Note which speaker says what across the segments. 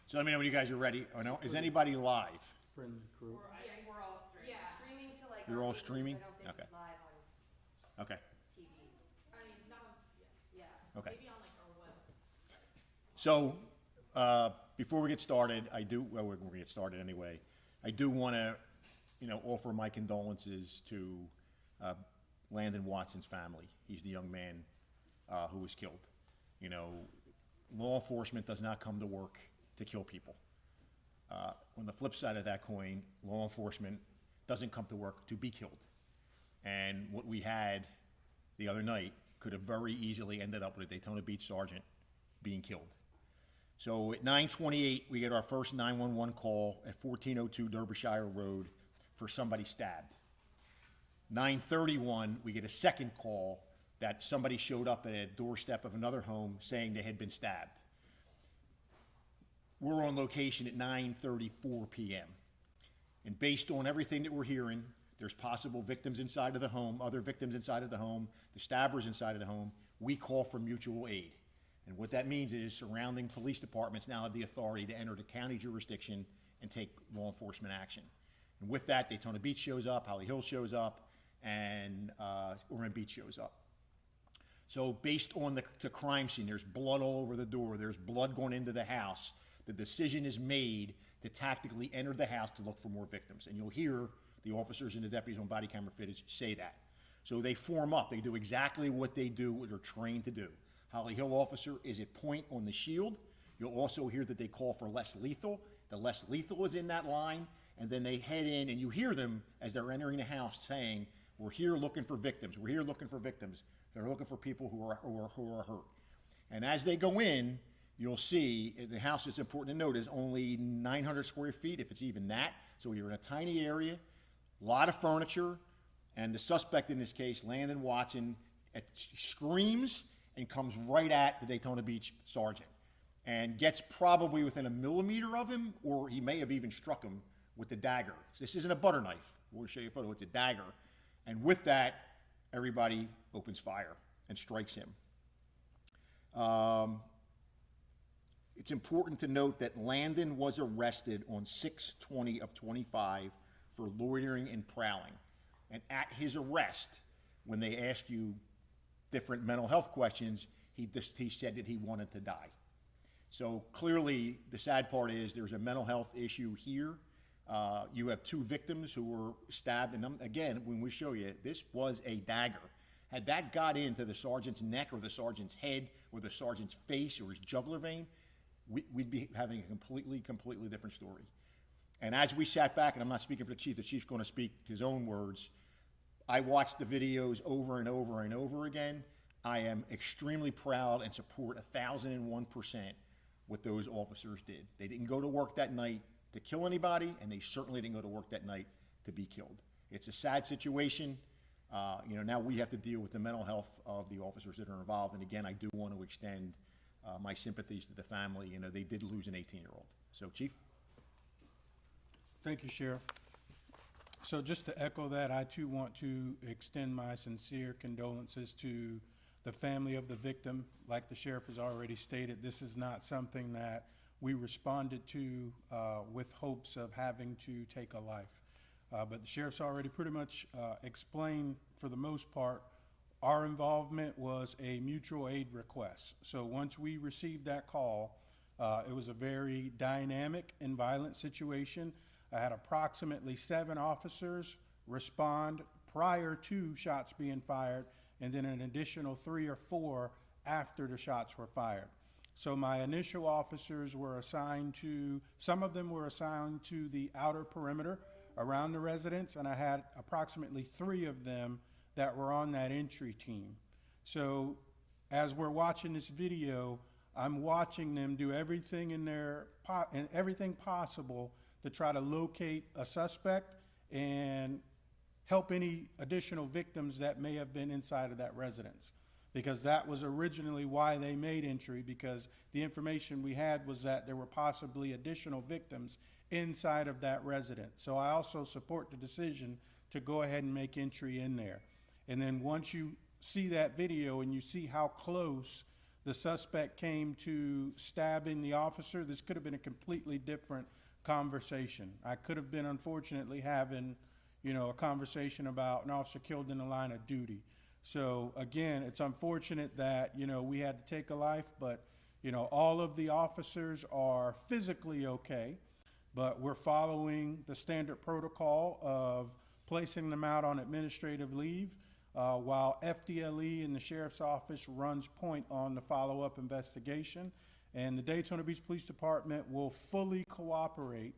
Speaker 1: So let me know when you guys are ready. Or no, is anybody live?
Speaker 2: Friendly crew.
Speaker 3: We're all streaming. Yeah. Streaming to like.
Speaker 1: You're all streaming?
Speaker 3: I don't think
Speaker 1: Okay.
Speaker 3: live on
Speaker 1: Okay.
Speaker 3: TV.
Speaker 4: I mean, not on, yeah.
Speaker 1: Okay.
Speaker 4: Maybe on like our web.
Speaker 1: So, before we get started, well, we're going to get started anyway. I do want to, offer my condolences to Landon Watson's family. He's the young man who was killed. Law enforcement does not come to work to kill people. On the flip side of that coin, law enforcement doesn't come to work to be killed. And what we had the other night could have very easily ended up with a Daytona Beach sergeant being killed. So at 9:28, we get our first 911 call at 1402 Derbyshire Road for somebody stabbed. 9:31, we get a second call that somebody showed up at a doorstep of another home saying they had been stabbed. We're on location at 9:34 p.m. And based on everything that we're hearing, there's possible victims inside of the home, other victims inside of the home, the stabbers inside of the home. We call for mutual aid. And what that means is surrounding police departments now have the authority to enter the county jurisdiction and take law enforcement action. And with that, Daytona Beach shows up, Holly Hill shows up, and Ormond Beach shows up. So based on the crime scene, there's blood all over the door, there's blood going into the house. The decision is made to tactically enter the house to look for more victims. And you'll hear the officers and the deputies on body camera footage say that. So they form up, they do exactly what they do, what they're trained to do. Holly Hill officer is at point on the shield. You'll also hear that they call for less lethal. The less lethal is in that line, and then they head in, and you hear them as they're entering the house saying, we're here looking for victims, we're here looking for victims. They're looking for people who are hurt. And as they go in, you'll see the house, it's important to note, is only 900 square feet, if it's even that. So you're in a tiny area, a lot of furniture, and the suspect in this case, Landon Watson, screams and comes right at the Daytona Beach sergeant and gets probably within a millimeter of him, or he may have even struck him with the dagger. This isn't a butter knife. We'll show you a photo. It's a dagger. And with that, everybody opens fire and strikes him. It's important to note that Landon was arrested on 6/20 of 25 for loitering and prowling. And at his arrest, when they asked you different mental health questions, he said that he wanted to die. So clearly, the sad part is there's a mental health issue here. You have two victims who were stabbed, and again, when we show you, this was a dagger. Had that got into the sergeant's neck or the sergeant's head or the sergeant's face or his jugular vein, we'd be having a completely different story. And as we sat back, and I'm not speaking for the chief's going to speak his own words, I watched the videos over and over and over again. I am extremely proud and support 1,001% what those officers did. They didn't go to work that night to kill anybody, and they certainly didn't go to work that night to be killed. It's a sad situation. Now we have to deal with the mental health of the officers that are involved. And again, I do want to extend my sympathies to the family. They did lose an 18-year-old. So, Chief?
Speaker 2: Thank you, Sheriff. So just to echo that, I too want to extend my sincere condolences to the family of the victim. Like the Sheriff has already stated, this is not something that we responded to with hopes of having to take a life. But the Sheriff's already pretty much explained, for the most part, our involvement was a mutual aid request. So once we received that call, it was a very dynamic and violent situation. I had approximately 7 officers respond prior to shots being fired, and then an additional 3 or 4 after the shots were fired. So my initial officers were assigned to, some of them were assigned to the outer perimeter around the residence, and I had approximately 3 of them that were on that entry team. So as we're watching this video, I'm watching them do everything everything possible to try to locate a suspect and help any additional victims that may have been inside of that residence. Because that was originally why they made entry, because the information we had was that there were possibly additional victims inside of that residence. So I also support the decision to go ahead and make entry in there. And then once you see that video and you see how close the suspect came to stabbing the officer, this could have been a completely different conversation. I could have been unfortunately having, you know, a conversation about an officer killed in the line of duty. So again, it's unfortunate that, you know, we had to take a life, but, you know, all of the officers are physically okay, but we're following the standard protocol of placing them out on administrative leave while FDLE and the Sheriff's Office runs point on the follow-up investigation. And the Daytona Beach Police Department will fully cooperate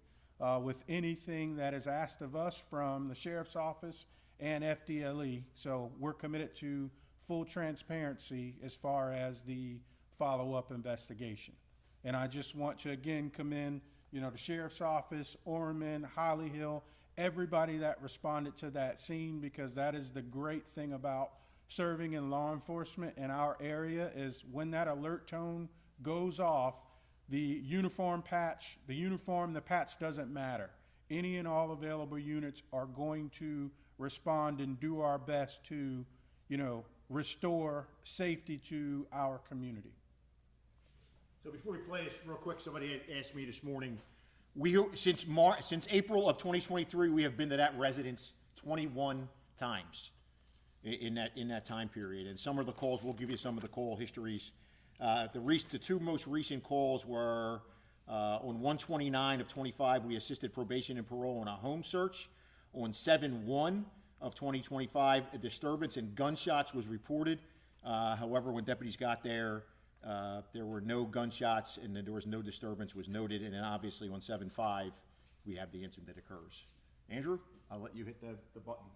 Speaker 2: with anything that is asked of us from the Sheriff's Office and FDLE. So we're committed to full transparency as far as the follow-up investigation. And I just want to again commend, you know, the Sheriff's Office, Orman, Holly Hill, everybody that responded to that scene, because that is the great thing about serving in law enforcement in our area is when that alert tone goes off, the patch doesn't matter. Any and all available units are going to respond and do our best to, you know, restore safety to our community.
Speaker 1: So before we play this real quick, somebody had asked me this morning, since April of 2023, we have been to that residence 21 times in that time period. And some of the calls, we'll give you some of the call histories. The two most recent calls were on 1/29 of 25, we assisted probation and parole on a home search. On 7/1 of 2025, a disturbance and gunshots was reported. However, when deputies got there, there were no gunshots and there was no disturbance was noted. And then obviously on 7/5, we have the incident that occurs. Andrew, I'll let you hit the button.